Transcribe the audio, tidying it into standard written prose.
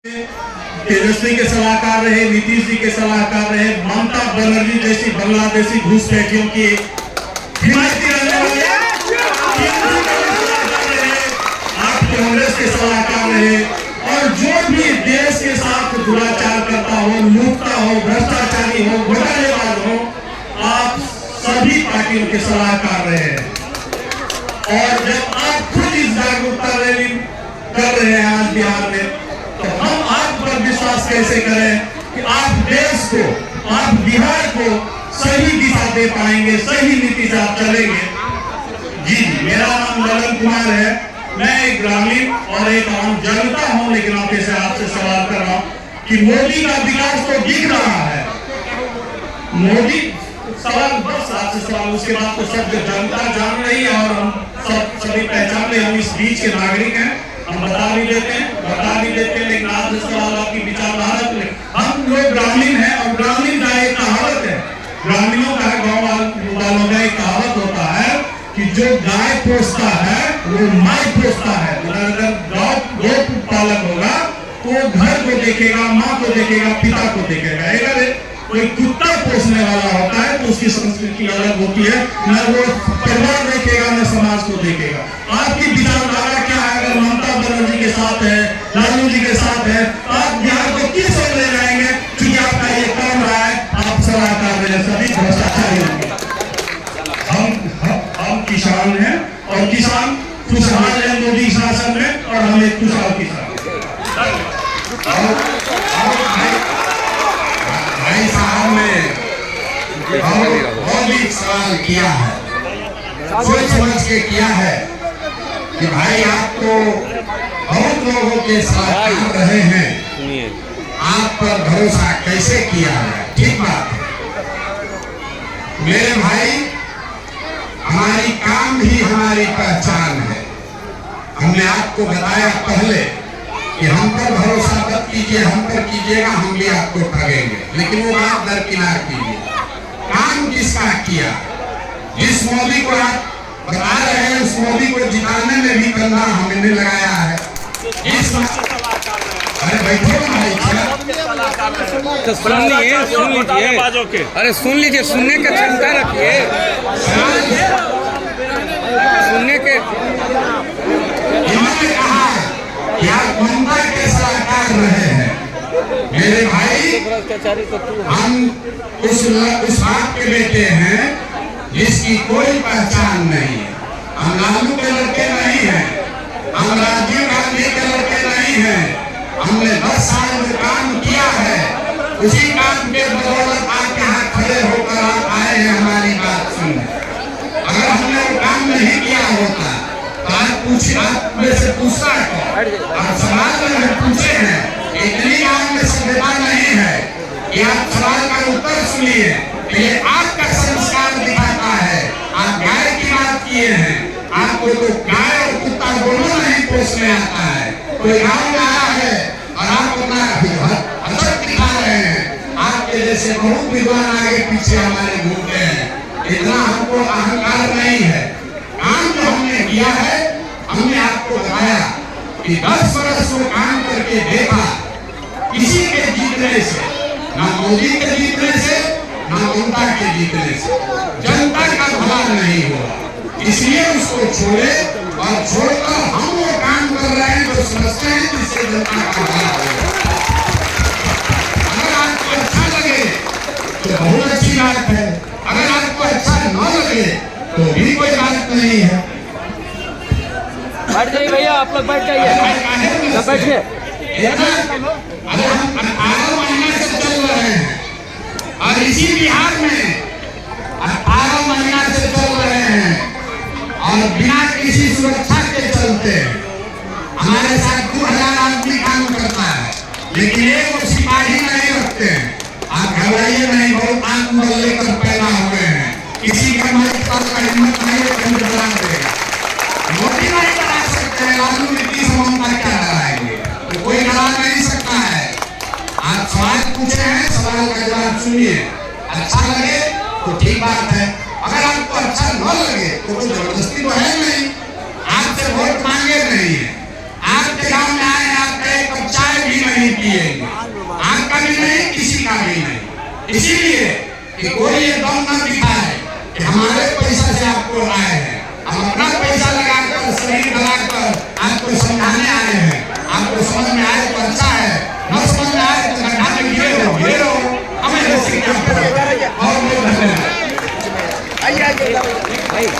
तेजस्वी के सलाहकार रहे, नीतीश जी के सलाहकार रहे, ममता बनर्जी जैसी बांग्लादेशी घुसपैठियों की हिमायती रहने वाले, आप कांग्रेस के सलाहकार रहे और जो भी देश के साथ दुराचार करता हो, लूटता हो, भ्रष्टाचारी हो, घोटालेबाज हो, आप सभी पार्टियों के सलाहकार रहे। और जब आप खुद इस जागरूकता रैली कर रहे हैं आज बिहार में, तो हम आप पर विश्वास कैसे करें कि आप देश को, आप बिहार को सही दिशा दे पाएंगे, सही नीति से आप चलेंगे। जी, मेरा नाम ललन कुमार है, मैं एक ग्रामीण और एक आम जनता हूं, लेकिन आपसे सवाल कर रहा हूं कि मोदी का विकास तो दिख रहा है। मोदी सवाल बस आपसे सवाल, उसके बाद तो सब जनता जान रही है और हम सभी पहचान रहे, हम इस बीच के नागरिक हैं, हम बता भी देते हैं, लेकिन आपसे सवाल आपकी विचारधारा के लिए। हम लोग ग्रामीण हैं और ग्रामीण का एक कहावत है, ग्रामीणों का, गाँव वालों का एक कहावत होता है कि जो गाय पोसता है वो माई पोसता है। अगर गौ पालक होगा तो वो घर को देखेगा, माँ को देखेगा, पिता को देखेगा। अगर कोई कुत्ता पोसने वाला होता है तो उसकी संस्कृति अलग होती है, न वो परिवार देखेगा न समाज को देखेगा। आपकी विचारधारा क्या है? अगर ममता बनर्जी के साथ है, लालू जी के साथ है, आप बिहार को किस ओर ले जाएंगे? क्योंकि आपका ये काम रहा है, आप सलाहकार रहे हैं, सभी भ्रष्टाचारी होंगे। हम किसान हैं और किसान खुशहाल है मोदी शासन में, और हम एक खुशहाल किसान। भाई साहब ने बहुत ही सवाल किया है, सोच समझ के किया है कि भाई आप तो बहुत लोगों के साथ रहे हैं, आप पर भरोसा कैसे किया है? ठीक बात है मेरे भाई, हमारी काम ही हमारी पहचान है। हमने आपको बताया पहले कि हम पर भरोसा मत कीजिए, हम पर कीजिएगा हम भी आपको ठगेंगे, लेकिन वो बात दरकिनार कीजिए। काम किसका किया? जिस मोदी को आप बता रहे हैं उस मोदी को जिताने में भी कंधा हमने लगाया है। अरे बैठो भाई, तो सुन लीजिए, अरे सुन लीजिए, सुनने का क्षमता रखिए, सुनने के। इन्होंने कहा कि आप ममता के सलाहकार रहे हैं। मेरे भाई, हम उस बाप के बेटे हैं जिसकी कोई पहचान नहीं है। हम लालू के लड़के नहीं हैं, हम राजीव गांधी के लड़के नहीं हैं। हमने 10 साल में काम किया है, उसी काम के बदौलत आपके यहाँ खड़े होकर आप आए हैं हमारी बात सुनने। अगर हमने वो काम नहीं किया होता तो आप में से पूछता है, और सवाल में हम पूछे हैं, इतनी गांव में सभ्यता नहीं है कि आप सवाल का उत्तर सुनिए। ये आपका संस्कार दिखाता है। आप गाय की बात किए हैं, आपको तो गाय और कुत्ता दोनों नहीं पोसने आता है। कोई गाँव में आया है और आप अपना असर दिखा रहे हैं। आपके जैसे बहुत विद्वान आगे पीछे हमारे घूमते हैं, इतना हमको अहंकार नहीं है। काम जो हमने किया है, हमने आपको बताया कि 10 वर्ष को काम करके देखा, किसी के जीतने से, ना मोदी के जीतने से, ना ममता के जीतने से जनता का भला नहीं हुआ। इसलिए उसको छोड़े और छोड़कर हम वो काम कर रहे हैं जो समझते हैं जिससे जनता का भला हो। अगर आपको अच्छा लगे तो बहुत अच्छी बात है, अगर आपको अच्छा न लगे तो भी कोई बात नहीं है। बैठ जाइए भैया, आप लोग बैठ जाइए, सब बैठिए। अरे हम 18 महीने से चल रहे हैं और इसी बिहार में 18 महीना से चल रहे हैं और बिना किसी सुरक्षा के चलते हैं। हमारे साथ 2000 आदमी काम करता है, लेकिन एक सिपाही नहीं रखते हैं। आप घबराइए नहीं, बहुत आत्मबल लेकर पैदा हुए हैं, किसी का हिम्मत नहीं है कि डरा देगा। मोदी नहीं डरा सकते हैं, लालू नीतीश ममता क्या डराएंगे? तो कोई डरा नहीं सकता है। आप सवाल पूछे हैं, सवाल का जवाब सुनिए। अच्छा लगे तो ठीक बात है, अगर आपको अच्छा न लगे तो कोई जबरदस्ती तो है नहीं, आपसे वोट मांगे नहीं है। आपके गांव में आए, आपका एक कप चाय भी नहीं पिएंगे, आपका भी नहीं, किसी का भी नहीं। इसीलिए कि कोई ये दम न दिखाए कि हमारे पैसा से आपको आए हैं। हम अपना पैसा लगाकर, शरीर लगाकर